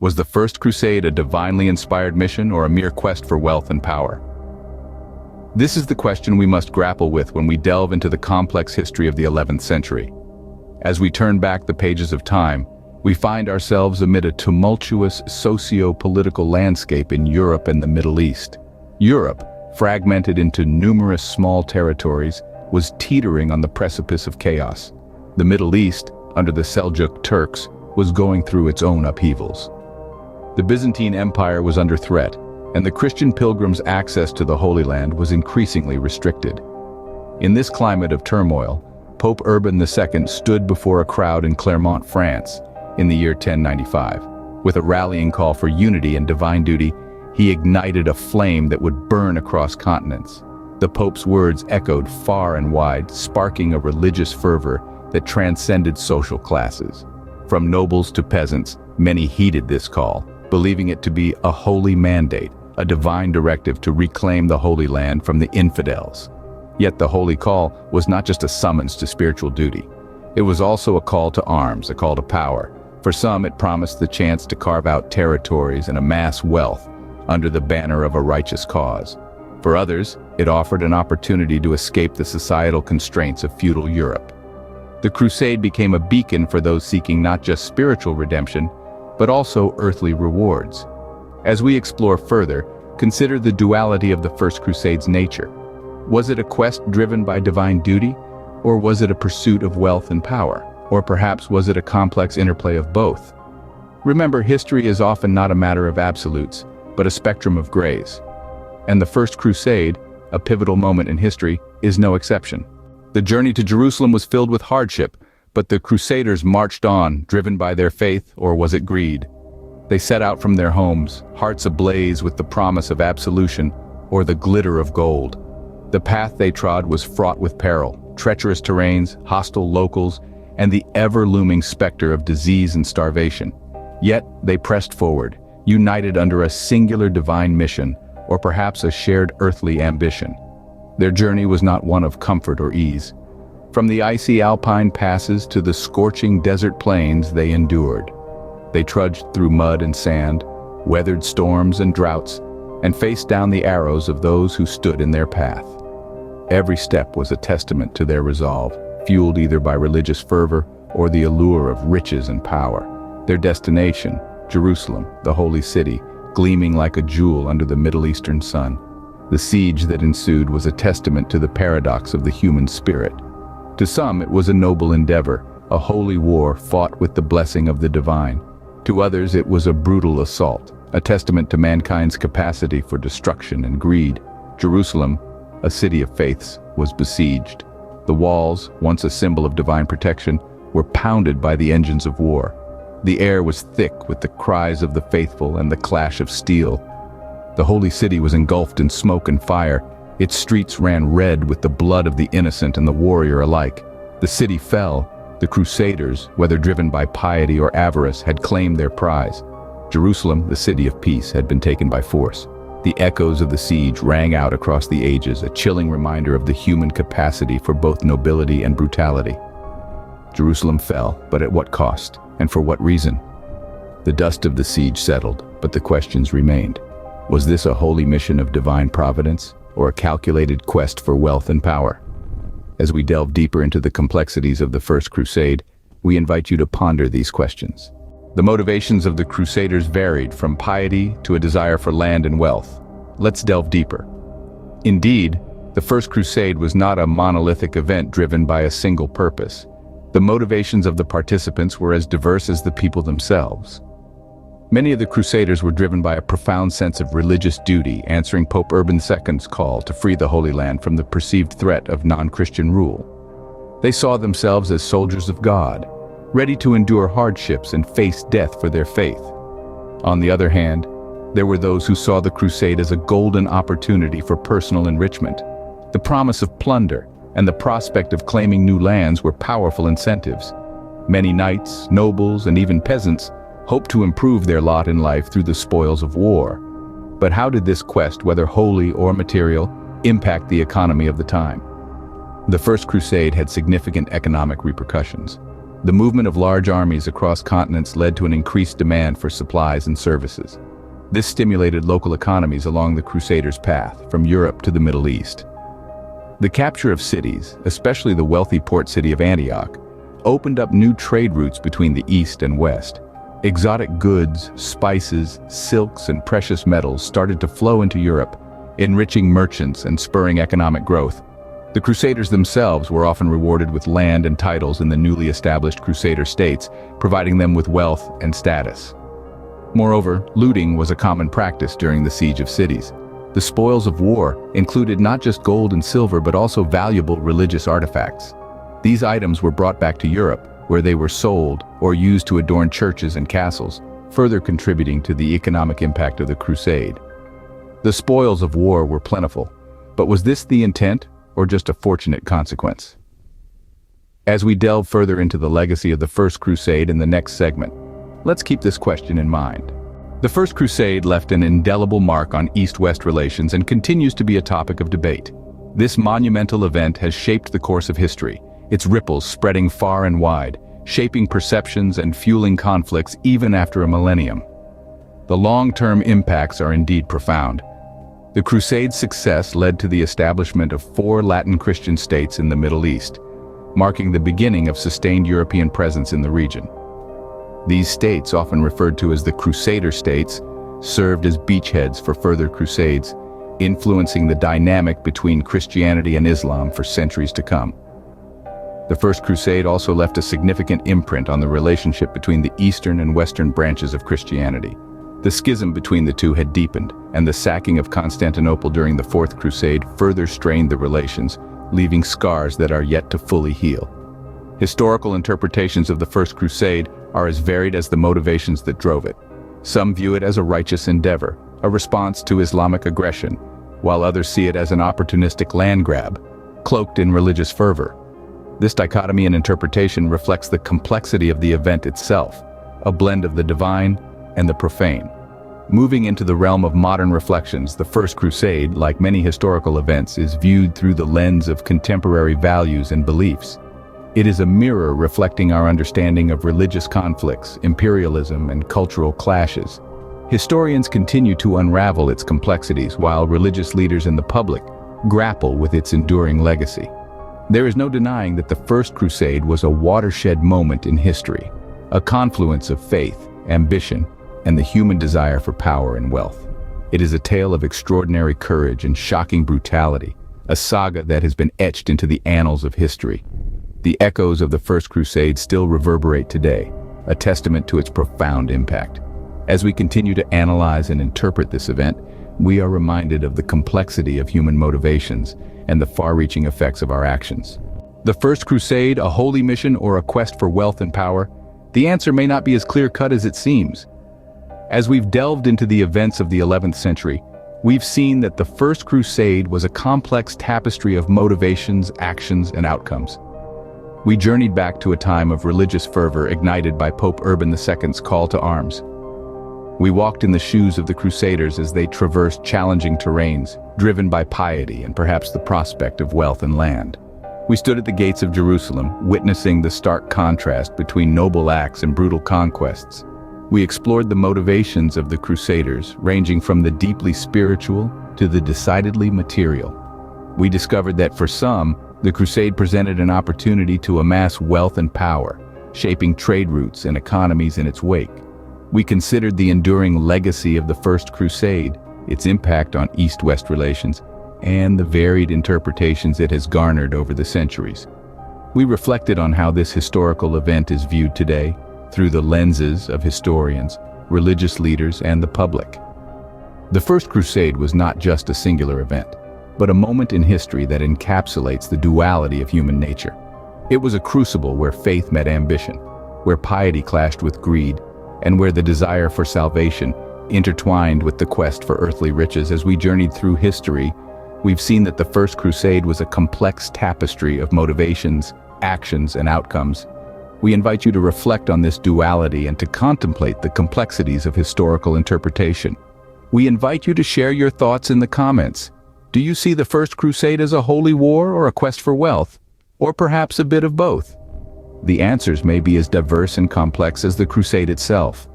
Was the First Crusade a divinely inspired mission or a mere quest for wealth and power? This is the question we must grapple with when we delve into the complex history of the 11th century. As we turn back the pages of time, we find ourselves amid a tumultuous socio-political landscape in Europe and the Middle East. Europe, fragmented into numerous small territories, was teetering on the precipice of chaos. The Middle East, under the Seljuk Turks, was going through its own upheavals. The Byzantine Empire was under threat, and the Christian pilgrims' access to the Holy Land was increasingly restricted. In this climate of turmoil, Pope Urban II stood before a crowd in Clermont, France, in the year 1095. With a rallying call for unity and divine duty, he ignited a flame that would burn across continents. The Pope's words echoed far and wide, sparking a religious fervor that transcended social classes. From nobles to peasants, many heeded this call, believing it to be a holy mandate, a divine directive to reclaim the Holy Land from the infidels. Yet the holy call was not just a summons to spiritual duty. It was also a call to arms, a call to power. For some, it promised the chance to carve out territories and amass wealth under the banner of a righteous cause. For others, it offered an opportunity to escape the societal constraints of feudal Europe. The crusade became a beacon for those seeking not just spiritual redemption, but also earthly rewards. As we explore further, consider the duality of the First Crusade's nature. Was it a quest driven by divine duty, or was it a pursuit of wealth and power? Or perhaps was it a complex interplay of both? Remember, history is often not a matter of absolutes, but a spectrum of grays. And the First Crusade, a pivotal moment in history, is no exception. The journey to Jerusalem was filled with hardship, but the Crusaders marched on, driven by their faith, or was it greed? They set out from their homes, hearts ablaze with the promise of absolution or the glitter of gold. The path they trod was fraught with peril, treacherous terrains, hostile locals, and the ever-looming specter of disease and starvation. Yet they pressed forward, united under a singular divine mission, or perhaps a shared earthly ambition. Their journey was not one of comfort or ease. From the icy alpine passes to the scorching desert plains they endured. They trudged through mud and sand, weathered storms and droughts, and faced down the arrows of those who stood in their path. Every step was a testament to their resolve, fueled either by religious fervor or the allure of riches and power. Their destination, Jerusalem, the holy city, gleaming like a jewel under the Middle Eastern sun. The siege that ensued was a testament to the paradox of the human spirit. To some, it was a noble endeavor, a holy war fought with the blessing of the divine. To others, it was a brutal assault, a testament to mankind's capacity for destruction and greed. Jerusalem, a city of faiths, was besieged. The walls, once a symbol of divine protection, were pounded by the engines of war. The air was thick with the cries of the faithful and the clash of steel. The holy city was engulfed in smoke and fire. Its streets ran red with the blood of the innocent and the warrior alike. The city fell. The Crusaders, whether driven by piety or avarice, had claimed their prize. Jerusalem, the city of peace, had been taken by force. The echoes of the siege rang out across the ages, a chilling reminder of the human capacity for both nobility and brutality. Jerusalem fell, but at what cost, and for what reason? The dust of the siege settled, but the questions remained. Was this a holy mission of divine providence, or a calculated quest for wealth and power? As we delve deeper into the complexities of the First Crusade, we invite you to ponder these questions. The motivations of the Crusaders varied from piety to a desire for land and wealth. Let's delve deeper. Indeed, the First Crusade was not a monolithic event driven by a single purpose. The motivations of the participants were as diverse as the people themselves. Many of the Crusaders were driven by a profound sense of religious duty, answering Pope Urban II's call to free the Holy Land from the perceived threat of non-Christian rule. They saw themselves as soldiers of God, ready to endure hardships and face death for their faith. On the other hand, there were those who saw the crusade as a golden opportunity for personal enrichment. The promise of plunder and the prospect of claiming new lands were powerful incentives. Many knights, nobles, and even peasants hoped to improve their lot in life through the spoils of war. But how did this quest, whether holy or material, impact the economy of the time? The First Crusade had significant economic repercussions. The movement of large armies across continents led to an increased demand for supplies and services. This stimulated local economies along the Crusaders' path, from Europe to the Middle East. The capture of cities, especially the wealthy port city of Antioch, opened up new trade routes between the East and West. Exotic goods, spices, silks, and precious metals started to flow into Europe, enriching merchants and spurring economic growth. The Crusaders themselves were often rewarded with land and titles in the newly established Crusader states, providing them with wealth and status. Moreover, looting was a common practice during the siege of cities. The spoils of war included not just gold and silver but also valuable religious artifacts. These items were brought back to Europe, where they were sold or used to adorn churches and castles, further contributing to the economic impact of the crusade. The spoils of war were plentiful, but was this the intent or just a fortunate consequence? As we delve further into the legacy of the First Crusade in the next segment, let's keep this question in mind. The First Crusade left an indelible mark on East-West relations and continues to be a topic of debate. This monumental event has shaped the course of history, its ripples spreading far and wide, shaping perceptions and fueling conflicts even after a millennium. The long-term impacts are indeed profound. The Crusade's success led to the establishment of 4 Latin Christian states in the Middle East, marking the beginning of sustained European presence in the region. These states, often referred to as the Crusader states, served as beachheads for further crusades, influencing the dynamic between Christianity and Islam for centuries to come. The First Crusade also left a significant imprint on the relationship between the eastern and western branches of Christianity. The schism between the two had deepened, and the sacking of Constantinople during the Fourth Crusade further strained the relations, leaving scars that are yet to fully heal. Historical interpretations of the First Crusade are as varied as the motivations that drove it. Some view it as a righteous endeavor, a response to Islamic aggression, while others see it as an opportunistic land grab, cloaked in religious fervor. This dichotomy in interpretation reflects the complexity of the event itself, a blend of the divine and the profane. Moving into the realm of modern reflections, the First Crusade, like many historical events, is viewed through the lens of contemporary values and beliefs. It is a mirror reflecting our understanding of religious conflicts, imperialism, and cultural clashes. Historians continue to unravel its complexities while religious leaders and the public grapple with its enduring legacy. There is no denying that the First Crusade was a watershed moment in history, a confluence of faith, ambition, and the human desire for power and wealth. It is a tale of extraordinary courage and shocking brutality, a saga that has been etched into the annals of history. The echoes of the First Crusade still reverberate today, a testament to its profound impact. As we continue to analyze and interpret this event, we are reminded of the complexity of human motivations and the far-reaching effects of our actions. The First Crusade, a holy mission or a quest for wealth and power? The answer may not be as clear-cut as it seems. As we've delved into the events of the 11th century, we've seen that the First Crusade was a complex tapestry of motivations, actions, and outcomes. We journeyed back to a time of religious fervor ignited by Pope Urban II's call to arms. We walked in the shoes of the Crusaders as they traversed challenging terrains, driven by piety and perhaps the prospect of wealth and land. We stood at the gates of Jerusalem, witnessing the stark contrast between noble acts and brutal conquests. We explored the motivations of the Crusaders, ranging from the deeply spiritual to the decidedly material. We discovered that for some, the Crusade presented an opportunity to amass wealth and power, shaping trade routes and economies in its wake. We considered the enduring legacy of the First Crusade, its impact on East-West relations, and the varied interpretations it has garnered over the centuries. We reflected on how this historical event is viewed today, through the lenses of historians, religious leaders, and the public. The First Crusade was not just a singular event, but a moment in history that encapsulates the duality of human nature. It was a crucible where faith met ambition, where piety clashed with greed, and where the desire for salvation intertwined with the quest for earthly riches. As we journeyed through history, we've seen that the First Crusade was a complex tapestry of motivations, actions, and outcomes. We invite you to reflect on this duality and to contemplate the complexities of historical interpretation. We invite you to share your thoughts in the comments. Do you see the First Crusade as a holy war or a quest for wealth? Or perhaps a bit of both? the answers may be as diverse and complex as the crusade itself.